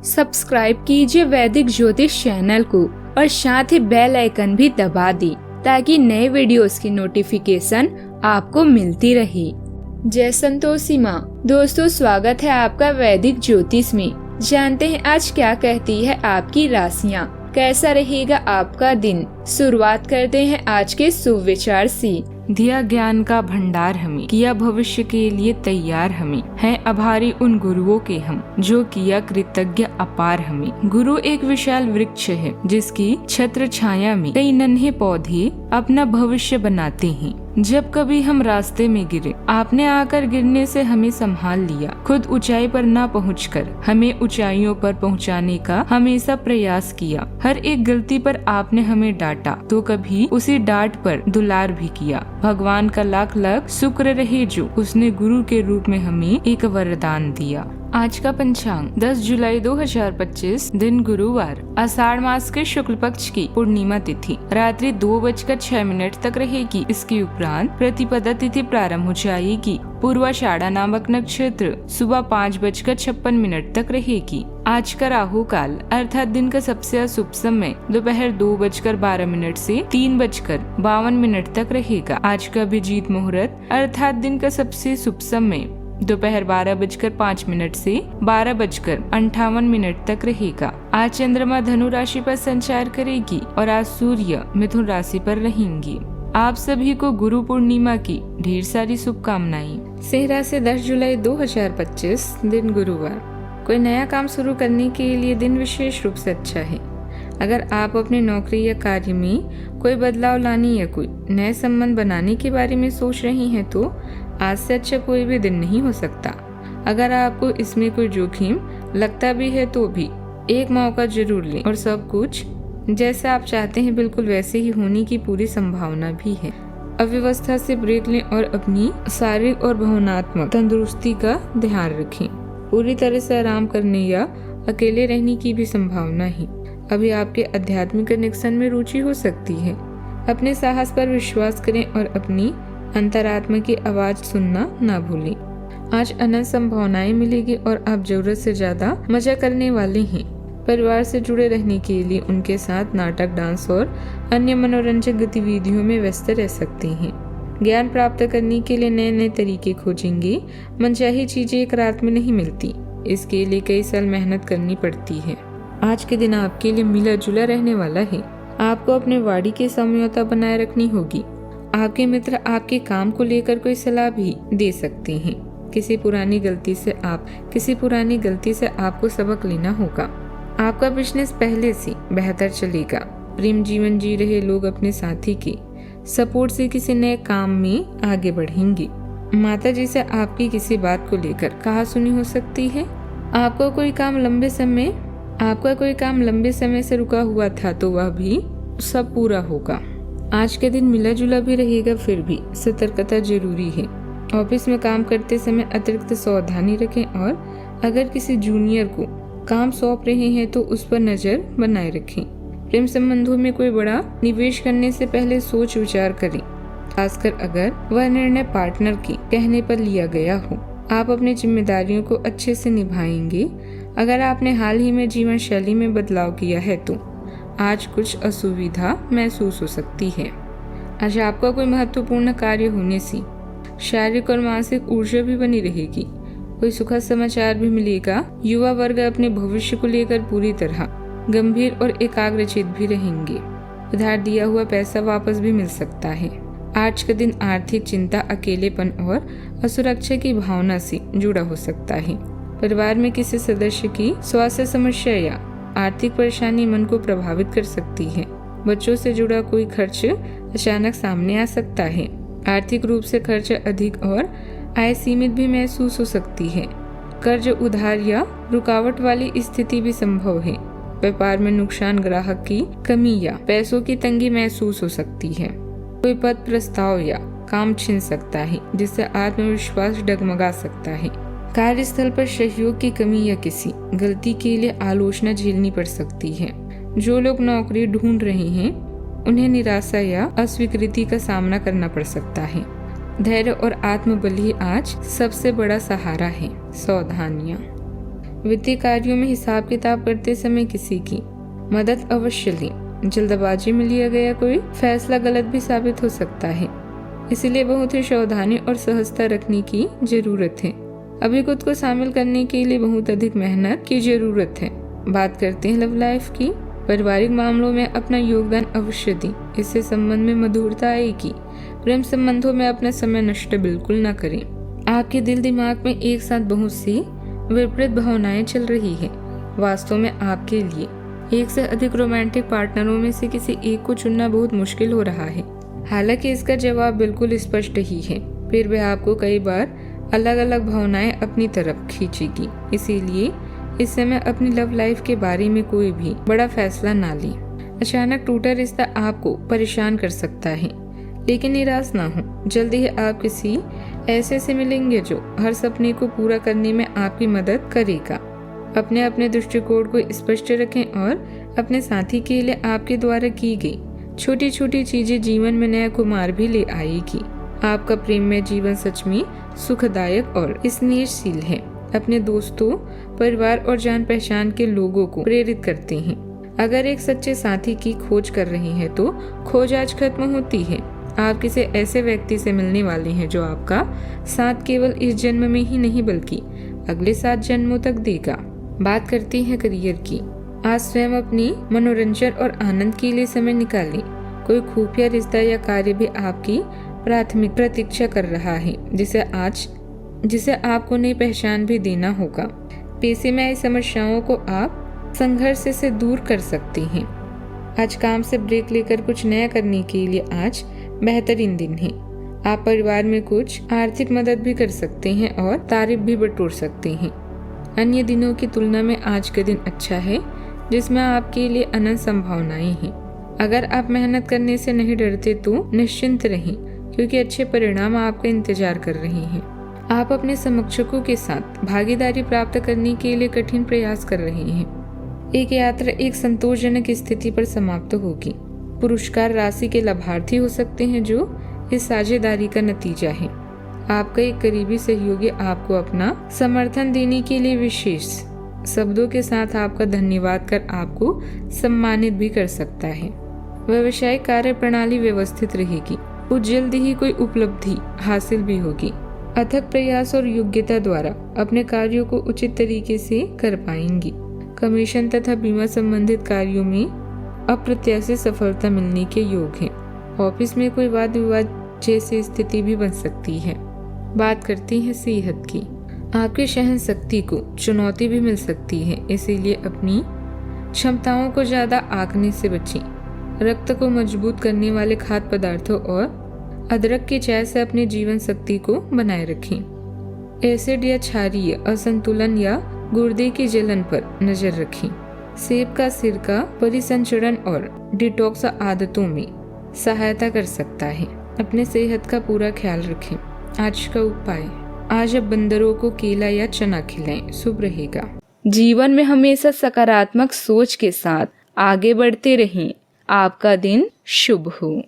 Subscribe कीजिए वैदिक ज्योतिष चैनल को और साथ ही बेल आइकन भी दबा दी ताकि नए वीडियोस की नोटिफिकेशन आपको मिलती रहे। जय संतोषी माँ। दोस्तों, स्वागत है आपका वैदिक ज्योतिष में। जानते हैं आज क्या कहती है आपकी राशियाँ, कैसा रहेगा आपका दिन। शुरुआत करते हैं आज के शुभ विचार से। दिया ज्ञान का भंडार हमें, किया भविष्य के लिए तैयार हमें, हैं आभारी उन गुरुओं के हम, जो किया कृतज्ञ अपार हमें। गुरु एक विशाल वृक्ष है, जिसकी छत्र छाया में कई नन्हे पौधे अपना भविष्य बनाते हैं। जब कभी हम रास्ते में गिरे, आपने आकर गिरने से हमें संभाल लिया। खुद ऊंचाई पर ना पहुंचकर हमें ऊंचाइयों पर पहुंचाने का हमेशा प्रयास किया। हर एक गलती पर आपने हमें डांटा तो कभी उसी डांट पर दुलार भी किया। भगवान का लाख लाख शुक्र रहे जो उसने गुरु के रूप में हमें एक वरदान दिया। आज का पंचांग 10 जुलाई 2025, दिन गुरुवार, आषाढ़ मास के शुक्ल पक्ष की पूर्णिमा तिथि रात्रि 2:06 तक रहेगी। इसके उपरांत प्रतिपदा तिथि प्रारंभ हो जाएगी। पूर्वाषाढ़ा नामक नक्षत्र सुबह 5:56 तक रहेगी। आज का राहु काल अर्थात दिन का सबसे अशुभ समय दोपहर 2:12 से 3:52 तक रहेगा। आज का अभिजीत मुहूर्त अर्थात दिन का सबसे शुभ समय दोपहर 12:05 से 12:58 तक रहेगा। आज चंद्रमा धनु राशि पर संचार करेगी और आज सूर्य मिथुन राशि पर रहेंगी। आप सभी को गुरु पूर्णिमा की ढेर सारी शुभकामनाएं। सेहरा से 10 जुलाई 2025, दिन गुरुवार। कोई नया काम शुरू करने के लिए दिन विशेष रूप से अच्छा है। अगर आप अपनी नौकरी या कार्य में कोई बदलाव लाने या कोई नए संबंध बनाने के बारे में सोच रही हैं तो आज से अच्छा कोई भी दिन नहीं हो सकता। अगर आपको इसमें कोई जोखिम लगता भी है तो भी एक मौका जरूर लें और सब कुछ जैसा आप चाहते हैं बिल्कुल वैसे ही होने की पूरी संभावना भी है। अव्यवस्था से ब्रेक लें और अपनी शारीरिक और भावनात्मक तंदुरुस्ती का ध्यान रखें। पूरी तरह से आराम करने या अकेले रहने की भी संभावना है। अभी आपके आध्यात्मिक कनेक्शन में रुचि हो सकती है। अपने साहस पर विश्वास करें और अपनी अंतरात्मा की आवाज सुनना ना भूलें। आज अनंत संभावनाएं मिलेगी और आप जरूरत से ज्यादा मजा करने वाले हैं। परिवार से जुड़े रहने के लिए उनके साथ नाटक, डांस और अन्य मनोरंजक गतिविधियों में व्यस्त रह सकते हैं। ज्ञान प्राप्त करने के लिए नए नए तरीके खोजेंगे। मनचाही चीजें एक रात में नहीं मिलती, इसके लिए कई साल मेहनत करनी पड़ती है। आज के दिन आपके लिए मिला जुला रहने वाला है। आपको अपने वाणी की समयोता बनाए रखनी होगी। आपके मित्र आपके काम को लेकर कोई सलाह भी दे सकते हैं। किसी पुरानी गलती से आपको सबक लेना होगा। आपका बिजनेस पहले से बेहतर चलेगा। प्रेम जीवन जी रहे लोग अपने साथी के सपोर्ट से किसी नए काम में आगे बढ़ेंगे। माता जी से आपकी किसी बात को लेकर कहासुनी हो सकती है। आपका कोई काम लंबे समय से रुका हुआ था तो वह भी सब पूरा होगा। आज के दिन मिला जुला भी रहेगा, फिर भी सतर्कता जरूरी है। ऑफिस में काम करते समय अतिरिक्त सावधानी रखें और अगर किसी जूनियर को काम सौंप रहे हैं तो उस पर नजर बनाए रखें। प्रेम संबंधों में कोई बड़ा निवेश करने से पहले सोच विचार करें, खासकर अगर वह निर्णय पार्टनर के कहने पर लिया गया हो। आप अपनी जिम्मेदारियों को अच्छे से निभाएंगे। अगर आपने हाल ही में जीवन शैली में बदलाव किया है तो आज कुछ असुविधा महसूस हो सकती है। आज आपका कोई महत्वपूर्ण कार्य होने से शारीरिक और मानसिक ऊर्जा भी बनी रहेगी। कोई सुखद समाचार भी मिलेगा। युवा वर्ग अपने भविष्य को लेकर पूरी तरह गंभीर और एकाग्रचित भी रहेंगे। उधार दिया हुआ पैसा वापस भी मिल सकता है। आज का दिन आर्थिक चिंता, अकेलेपन और असुरक्षा की भावना से जुड़ा हो सकता है। परिवार में किसी सदस्य की स्वास्थ्य समस्या या आर्थिक परेशानी मन को प्रभावित कर सकती है। बच्चों से जुड़ा कोई खर्च अचानक सामने आ सकता है। आर्थिक रूप से खर्च अधिक और आय सीमित भी महसूस हो सकती है। कर्ज, उधार या रुकावट वाली स्थिति भी संभव है। व्यापार में नुकसान, ग्राहक की कमी या पैसों की तंगी महसूस हो सकती है। कोई पद प्रस्ताव या काम छिन सकता है, जिससे आत्मविश्वास डगमगा सकता है। कार्यस्थल पर सहयोग की कमी या किसी गलती के लिए आलोचना झेलनी पड़ सकती है। जो लोग नौकरी ढूंढ रहे हैं उन्हें निराशा या अस्वीकृति का सामना करना पड़ सकता है। धैर्य और आत्मबल ही आज सबसे बड़ा सहारा है। सावधानियां। वित्तीय कार्यों में हिसाब किताब करते समय किसी की मदद अवश्य लें। जल्दबाजी में लिया गया कोई फैसला गलत भी साबित हो सकता है, इसलिए बहुत ही सावधानी और सहजता रखने की जरूरत है। अभी खुद को शामिल करने के लिए बहुत अधिक मेहनत की जरूरत है। बात करते हैं लव लाइफ की। पारिवारिक मामलों में अपना योगदान अवश्य दें, इससे संबंध में मधुरता आएगी। प्रेम संबंधों में अपना समय नष्ट बिल्कुल न करें। आपके दिल दिमाग में एक साथ बहुत सी विपरीत भावनाएं चल रही है। वास्तव में आपके लिए एक से अधिक रोमांटिक पार्टनरों में से किसी एक को चुनना बहुत मुश्किल हो रहा है। हालांकि इसका जवाब बिल्कुल स्पष्ट ही है, फिर भी आपको कई बार अलग अलग भावनाएं अपनी तरफ खींचेगी। इसीलिए इस समय अपनी लव लाइफ के बारे में कोई भी बड़ा फैसला ना लें। अचानक टूटा रिश्ता आपको परेशान कर सकता है, लेकिन निराश ना हो। जल्दी ही आप किसी ऐसे से मिलेंगे जो हर सपने को पूरा करने में आपकी मदद करेगा। अपने अपने दृष्टिकोण को स्पष्ट रखें और अपने साथी के लिए आपके द्वारा की गई छोटी छोटी चीजें जीवन में नया खुमार भी ले आएगी। आपका प्रेम में जीवन सच में सुखदायक और स्नेहशील है। अपने दोस्तों, परिवार और जान पहचान के लोगों को प्रेरित करते हैं। अगर एक सच्चे साथी की खोज कर रहे हैं तो खोज आज खत्म होती है। आप किसी ऐसे व्यक्ति से मिलने वाले हैं जो आपका साथ केवल इस जन्म में ही नहीं बल्कि अगले 7 जन्मों तक देगा। बात करते हैं करियर की। आज स्वयं अपनी मनोरंजन और आनंद के लिए समय निकालें। कोई खुफिया रिश्ता या कार्य भी आपकी प्राथमिक प्रतीक्षा कर रहा है, जिसे आपको नई पहचान भी देना होगा। पैसे में आई समस्याओं को आप संघर्ष से दूर कर सकते हैं। आज काम से ब्रेक लेकर कुछ नया करने के लिए आज बेहतरीन दिन है। आप परिवार में कुछ आर्थिक मदद भी कर सकते हैं और तारीफ भी बटोर सकते हैं। अन्य दिनों की तुलना में आज का दिन अच्छा है, जिसमें आपके लिए अनंत संभावनाएं हैं। अगर आप मेहनत करने से नहीं डरते तो निश्चिंत रहें, क्योंकि अच्छे परिणाम आपका इंतजार कर रहे हैं। आप अपने समकक्षों के साथ भागीदारी प्राप्त करने के लिए कठिन प्रयास कर रहे हैं। एक यात्रा एक संतोषजनक स्थिति पर समाप्त होगी। पुरस्कार राशि के लाभार्थी हो सकते हैं जो इस साझेदारी का नतीजा है। आपका एक करीबी सहयोगी आपको अपना समर्थन देने के लिए विशेष शब्दों के साथ आपका धन्यवाद कर आपको सम्मानित भी कर सकता है। व्यावसायिक कार्य प्रणाली व्यवस्थित रहेगी और जल्द ही कोई उपलब्धि हासिल भी होगी। अथक प्रयास और योग्यता द्वारा अपने कार्यों को उचित तरीके से कर पाएंगी। कमीशन तथा बीमा संबंधित कार्यों में अप्रत्याशित सफलता मिलने के योग हैं। ऑफिस में कोई वाद विवाद जैसी स्थिति भी बन सकती है। बात करते हैं सेहत की। आपकी सहन शक्ति को चुनौती भी मिल सकती है, इसीलिए अपनी क्षमताओं को ज्यादा आंकने से बचें। रक्त को मजबूत करने वाले खाद्य पदार्थों और अदरक की चाय से अपने जीवन शक्ति को बनाए रखें। एसिड या क्षारीय असंतुलन या गुर्दे की जलन पर नजर रखें। सेब का सिरका परिसंचरण और डिटॉक्स आदतों में सहायता कर सकता है। अपने सेहत का पूरा ख्याल रखें। आज का उपाय, आज अब बंदरों को केला या चना खिलाएं, शुभ रहेगा। जीवन में हमेशा सकारात्मक सोच के साथ आगे बढ़ते रहें। आपका दिन शुभ हो।